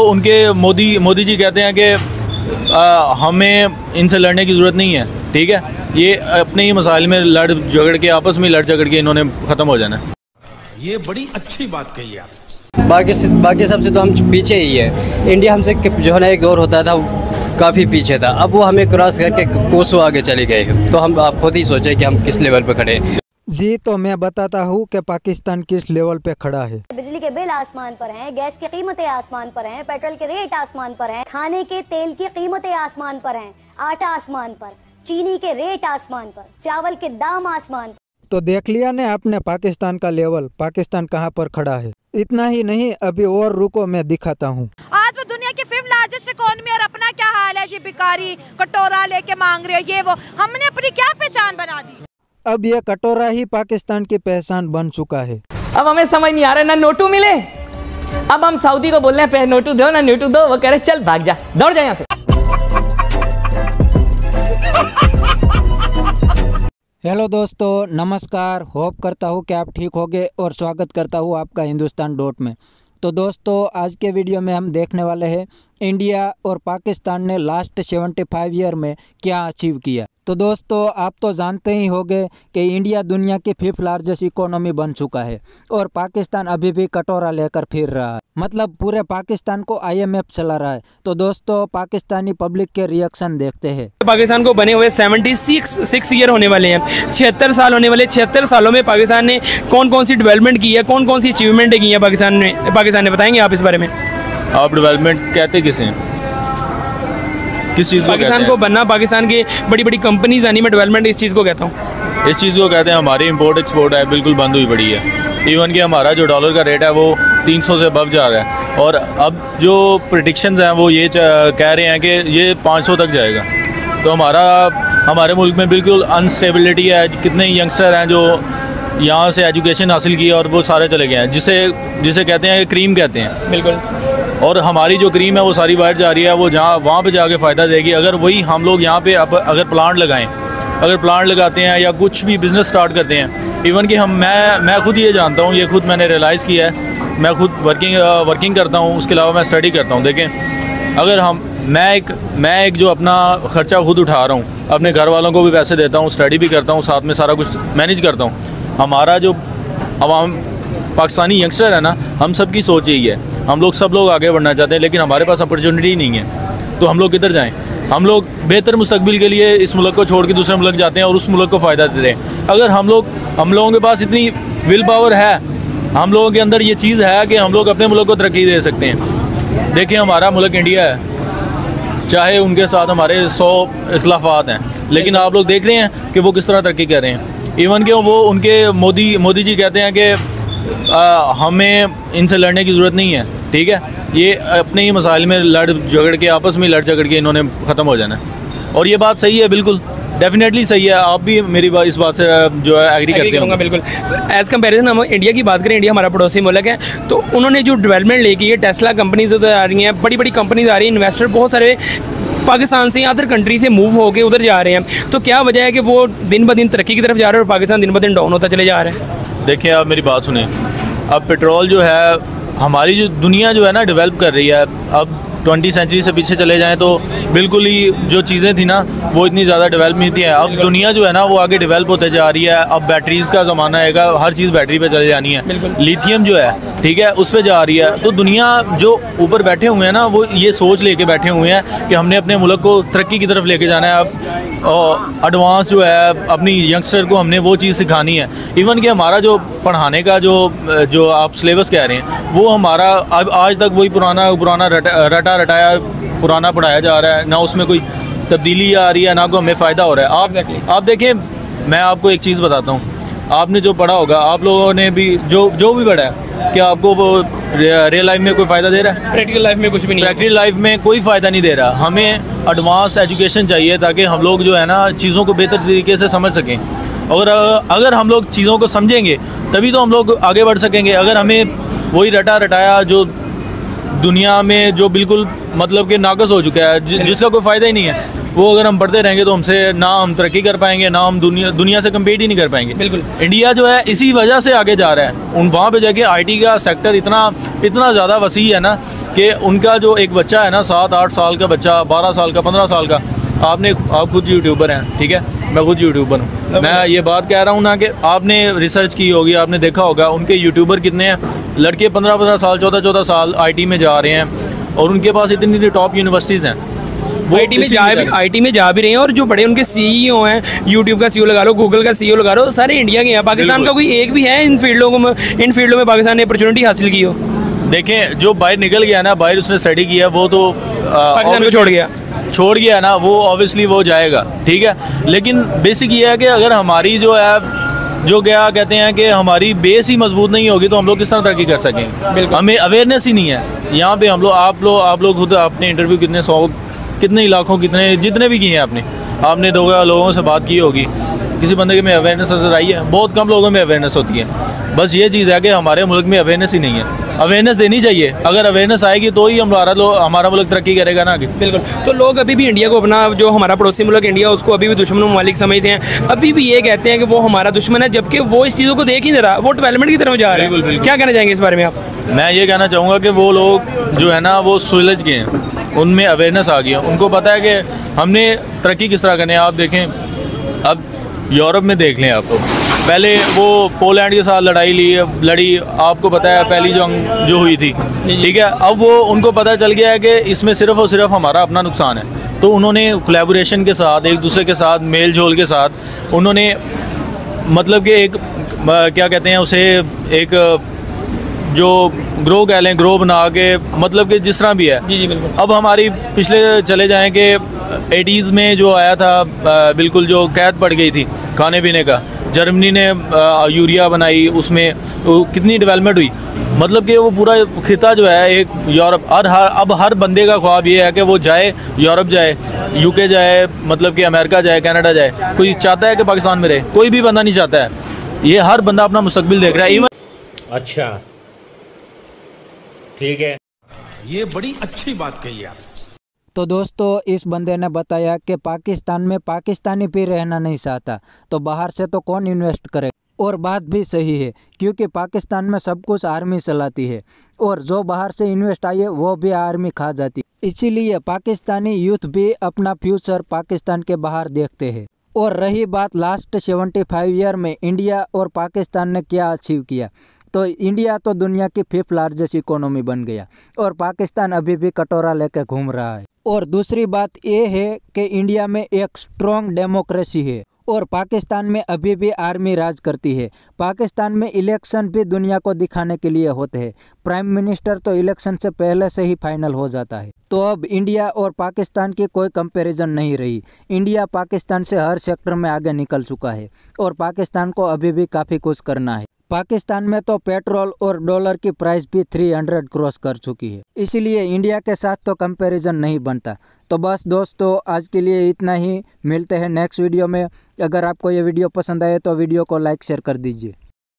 उनके मोदी जी कहते हैं कि हमें इनसे लड़ने की ज़रूरत नहीं है, ठीक है। ये अपने ही मसाइल में लड़ झगड़ के, आपस में लड़ झगड़ के इन्होंने ख़त्म हो जाना है। ये बड़ी अच्छी बात कही आप। बाकी सबसे तो हम पीछे ही है। इंडिया हमसे जो है ना एक दौर होता था काफ़ी पीछे था, अब वो हमें क्रॉस करके कोसों आगे चले गए हैं। तो हम आप खुद ही सोचें कि हम किस लेवल पे खड़े हैं। जी, तो मैं बताता हूँ कि पाकिस्तान किस लेवल पे खड़ा है। बिजली के बिल आसमान पर हैं, गैस की कीमतें आसमान पर हैं, पेट्रोल के रेट आसमान पर हैं, खाने के तेल की कीमतें आसमान पर हैं, आटा आसमान पर, चीनी के रेट आसमान पर, चावल के दाम आसमान पर। तो देख लिया ने आपने पाकिस्तान का लेवल, पाकिस्तान कहाँ पर खड़ा है। इतना ही नहीं, अभी और रुको मैं दिखाता हूँ। आज वो दुनिया की 5th लार्जेस्ट इकोनॉमी और अपना क्या हाल है जी, भिखारी कटोरा लेके मांग रहे हो ये वो। हमने अपनी क्या पहचान बना दी। अब ये कटोरा ही पाकिस्तान की पहचान बन चुका है। अब हमें समझ नहीं आ रहा, ना नोटू मिले। अब हम सऊदी को बोल रहे हैं नोटू दो ना नोटू दो, वो कह रहे चल भाग जा, दौड़ जा यहाँ से। हेलो दोस्तों, नमस्कार। होप करता हूँ कि आप ठीक होंगे और स्वागत करता हूँ आपका हिंदुस्तान डॉट में। तो दोस्तों, आज के वीडियो में हम देखने वाले हैं इंडिया और पाकिस्तान ने लास्ट 75 ईयर में क्या अचीव किया। तो दोस्तों, आप तो जानते ही होंगे कि इंडिया दुनिया की 5th लार्जेस्ट इकोनॉमी बन चुका है और पाकिस्तान अभी भी कटोरा लेकर फिर रहा है, मतलब पूरे पाकिस्तान को IMF चला रहा है। तो दोस्तों, पाकिस्तानी पब्लिक के रिएक्शन देखते हैं। पाकिस्तान को बने हुए 76 ईयर होने वाले हैं, 76 साल होने वाले। 76 सालों में पाकिस्तान ने कौन कौन सी डेवलपमेंट की है, कौन कौन सी अचीवमेंट की है पाकिस्तान ने बताएंगे आप इस बारे में? आप डेवलपमेंट कहते किसे हैं? किस चीज़ को? पाकिस्तान को बनना, पाकिस्तान की बड़ी बड़ी कंपनीज आनी, मैं डेवलपमेंट इस चीज़ को कहता हूँ। इस चीज़ को कहते हैं हमारी इंपोर्ट एक्सपोर्ट है बिल्कुल बंद हुई पड़ी है। इवन कि हमारा जो डॉलर का रेट है वो 300 से अबव जा रहा है और अब जो प्रेडिक्शंस हैं वो ये कह रहे हैं कि ये 500 तक जाएगा। तो हमारे मुल्क में बिल्कुल अनस्टेबिलिटी है। कितने यंगस्टर हैं जो यहाँ से एजुकेशन हासिल की और वो सारे चले गए हैं, जिसे कहते हैं क्रीम कहते हैं। बिल्कुल। और हमारी जो क्रीम है वो सारी बाहर जा रही है, वो वहाँ पे जाके फ़ायदा देगी। अगर वही हम लोग यहाँ पे अगर प्लांट लगाते हैं या कुछ भी बिज़नेस स्टार्ट करते हैं, इवन कि मैं खुद ये जानता हूँ, ये खुद मैंने रियलाइज़ किया है। मैं खुद वर्किंग करता हूँ, उसके अलावा मैं स्टडी करता हूँ। देखें, अगर मैं एक जो अपना ख़र्चा खुद उठा रहा हूँ, अपने घर वालों को भी पैसे देता हूँ, स्टडी भी करता हूँ, साथ में सारा कुछ मैनेज करता हूँ। हमारा जो पाकिस्तानी यंगस्टर है ना, हम सब की सोच यही है, सब लोग आगे बढ़ना चाहते हैं, लेकिन हमारे पास अपॉर्चुनिटी नहीं है। तो हम लोग किधर जाएं? हम लोग बेहतर मुस्तकबिल के लिए इस मुल्क को छोड़ के दूसरे मुल्क जाते हैं और उस मुल्क को फ़ायदा देते हैं। अगर हम लोगों के पास इतनी विल पावर है, हम लोगों के अंदर ये चीज़ है कि हम लोग अपने मुल्क को तरक्की दे सकते हैं। देखिए, हमारा मुल्क इंडिया है, चाहे उनके साथ हमारे 100 इख्लाफात हैं, लेकिन आप लोग देख रहे हैं कि वो किस तरह तरक्की कर रहे हैं। इवन कि वो उनके मोदी जी कहते हैं कि हमें इनसे लड़ने की ज़रूरत नहीं है, ठीक है। ये अपने ही मसाइल में लड़ झगड़ के, आपस में लड़ झगड़ के इन्होंने ख़त्म हो जाना है। और ये बात सही है, बिल्कुल डेफिनेटली सही है। आप भी मेरी इस बात से जो है एग्री करते होंगे। बिल्कुल। एज कंपैरिजन हम इंडिया की बात करें, इंडिया हमारा पड़ोसी मुल्क है, तो उन्होंने जो डेवलपमेंट लेकी है, टेस्ला कंपनीज उधर आ रही हैं, बड़ी बड़ी कंपनीज आ रही हैं, इन्वेस्टर बहुत सारे पाकिस्तान से अदर कंट्री से मूव होकर उधर जा रहे हैं। तो क्या वजह है कि वो दिन ब दिन तरक्की की तरफ जा रहे हैं और पाकिस्तान दिन ब दिन डाउन होता चले जा रहे हैं? देखिए, आप मेरी बात सुने। अब पेट्रोल जो है, हमारी जो दुनिया जो है ना डेवलप कर रही है। अब 20वीं सेंचुरी से पीछे चले जाएं तो बिल्कुल ही जो चीज़ें थी ना वो इतनी ज़्यादा डेवलप नहीं थी। अब दुनिया जो है ना वो आगे डेवलप होते जा रही है। अब बैटरीज़ का ज़माना आएगा, हर चीज़ बैटरी पे चले जानी है। लिथियम जो है, ठीक है, उस पर जा रही है। तो दुनिया जो ऊपर बैठे हुए हैं ना, वो ये सोच लेके बैठे हुए हैं कि हमने अपने मुल्क को तरक्की की तरफ लेके जाना है। अब एडवांस जो है अपनी यंगस्टर को हमने वो चीज़ सिखानी है। इवन कि हमारा जो पढ़ाने का जो आप सिलेबस कह रहे हैं, वो हमारा अब आज तक वही पुराना रटाया पुराना पढ़ाया जा रहा है। ना उसमें कोई तब्दीली आ रही है, ना को हमें फ़ायदा हो रहा है। आप देखें, मैं आपको एक चीज़ बताता हूँ। आपने जो पढ़ा होगा, आप लोगों ने भी जो भी पढ़ा है, क्या आपको वो रियल लाइफ में कोई फ़ायदा दे रहा है? प्रैक्टिकल लाइफ में कुछ भी नहीं। प्रैक्टिकल लाइफ में कोई फ़ायदा नहीं दे रहा। हमें एडवांस एजुकेशन चाहिए ताकि हम लोग जो है ना चीज़ों को बेहतर तरीके से समझ सकें। और अगर हम लोग चीज़ों को समझेंगे तभी तो हम लोग आगे बढ़ सकेंगे। अगर हमें वही रटाया दुनिया में जो बिल्कुल मतलब कि नाकस हो चुका है, जिसका कोई फ़ायदा ही नहीं है। वो अगर हम बढ़ते रहेंगे तो हमसे ना हम तरक्की कर पाएंगे, ना हम दुनिया से कम्पीट ही नहीं कर पाएंगे। बिल्कुल। इंडिया जो है इसी वजह से आगे जा रहा है। वहाँ पे जाके आईटी का सेक्टर इतना ज़्यादा वसी है ना कि उनका जो एक बच्चा है ना 7-8 साल का बच्चा, 12 साल का, 15 साल का, आप खुद यूट्यूबर हैं, ठीक है, मैं खुद यूट्यूबर हूँ। मैं ये बात कह रहा हूँ ना कि आपने रिसर्च की होगी, आपने देखा होगा उनके यूट्यूबर कितने हैं। लड़के 15-15 साल, 14-14 साल आईटी में जा रहे हैं और उनके पास इतनी टॉप यूनिवर्सिटीज़ हैं। वो आईटी में जा भी रहे हैं, और जो बड़े उनके सीईओ हैं, यूट्यूब का सीईओ लगा लो, गूगल का सीईओ लगा लो, सारे इंडिया के हैं। पाकिस्तान का कोई एक भी है इन फील्डों में पाकिस्तान ने अपॉर्चुनिटी हासिल की हो? देखें, जो बाहर निकल गया ना, बाहर उसने स्टडी किया, वो तो पाकिस्तान को छोड़ गया ना, वो ऑब्वियसली वो जाएगा, ठीक है। लेकिन बेसिक ये है कि अगर हमारी जो है जो क्या कहते हैं कि हमारी बेस ही मजबूत नहीं होगी तो हम लोग किस तरह तरक्की कर सकेंगे। हमें अवेयरनेस ही नहीं है यहाँ पे। हम लोग आप लोग खुद अपने इंटरव्यू कितने इलाकों जितने भी किए हैं आपने 2 लोगों से बात की होगी, किसी बंदे में अवेयरनेस नजर आई है? बहुत कम लोगों में अवेयरनेस होती है। बस ये चीज़ है कि हमारे मुल्क में अवेयरनेस ही नहीं है। अवेयरनेस देनी चाहिए। अगर अवेयरनेस आएगी तो ही हमारा मुल्क तरक्की करेगा ना आगे। बिल्कुल। तो लोग अभी भी इंडिया को अपना, जो हमारा पड़ोसी मुल्क इंडिया, उसको अभी भी दुश्मन ममालिक समझते हैं। अभी भी ये कहते हैं कि वो हमारा दुश्मन है, जबकि वो इस चीज़ों को देख ही नहीं रहा, वो डेवलपमेंट की तरफ जा रहा है। क्या कहना चाहेंगे इस बारे में आप? मैं ये कहना चाहूँगा कि वो लोग जो है ना वो सुलझ गए हैं, उनमें अवेयरनेस आ गई है। उनको पता है कि हमने तरक्की किस तरह करनी है। आप देखें, अब यूरोप में देख लें आप, तो पहले वो पोलैंड के साथ लड़ी, आपको पता है पहली जंग जो हुई थी, ठीक है। अब वो उनको पता चल गया है कि इसमें सिर्फ और सिर्फ हमारा अपना नुकसान है, तो उन्होंने कोलैबोरेशन के साथ, एक दूसरे के साथ मेल जोल के साथ, उन्होंने मतलब कि एक क्या कहते हैं उसे, एक जो ग्रो कह लें, ग्रो बना के, मतलब कि जिस तरह भी है। जी बिल्कुल। अब हमारी पिछले चले जाएं कि 80s में जो आया था, बिल्कुल जो कैद पड़ गई थी खाने पीने का, जर्मनी ने यूरिया बनाई, उसमें कितनी डेवलपमेंट हुई। मतलब कि वो पूरा खिता जो है एक यूरोप, अब हर बंदे का ख्वाब ये है कि वो जाए, यूरोप जाए, यूके जाए, मतलब कि अमेरिका जाए, कनाडा जाए। कोई चाहता है कि पाकिस्तान में रहे? कोई भी बंदा नहीं चाहता है। ये हर बंदा अपना मुस्तकबिल देख रहा है। अच्छा, ठीक है, ये बड़ी अच्छी बात कही आप। तो दोस्तों, इस बंदे ने बताया कि पाकिस्तान में पाकिस्तानी भी रहना नहीं चाहता, तो बाहर से तो कौन इन्वेस्ट करे। और बात भी सही है, क्योंकि पाकिस्तान में सब कुछ आर्मी चलाती है, और जो बाहर से इन्वेस्ट आई है वो भी आर्मी खा जाती है। इसीलिए पाकिस्तानी यूथ भी अपना फ्यूचर पाकिस्तान के बाहर देखते हैं। और रही बात लास्ट 75 ईयर में इंडिया और पाकिस्तान ने क्या अचीव किया, तो इंडिया तो दुनिया की 5th लार्जेस्ट इकोनॉमी बन गया, और पाकिस्तान अभी भी कटोरा लेकर घूम रहा है। और दूसरी बात ये है कि इंडिया में एक स्ट्रॉन्ग डेमोक्रेसी है, और पाकिस्तान में अभी भी आर्मी राज करती है। पाकिस्तान में इलेक्शन भी दुनिया को दिखाने के लिए होते हैं। प्राइम मिनिस्टर तो इलेक्शन से पहले से ही फाइनल हो जाता है। तो अब इंडिया और पाकिस्तान की कोई कंपैरिजन नहीं रही। इंडिया पाकिस्तान से हर सेक्टर में आगे निकल चुका है, और पाकिस्तान को अभी भी काफ़ी कुछ करना है। पाकिस्तान में तो पेट्रोल और डॉलर की प्राइस भी 300 क्रॉस कर चुकी है, इसलिए इंडिया के साथ तो कंपैरिजन नहीं बनता। तो बस दोस्तों, आज के लिए इतना ही। मिलते हैं नेक्स्ट वीडियो में। अगर आपको ये वीडियो पसंद आए तो वीडियो को लाइक शेयर कर दीजिए।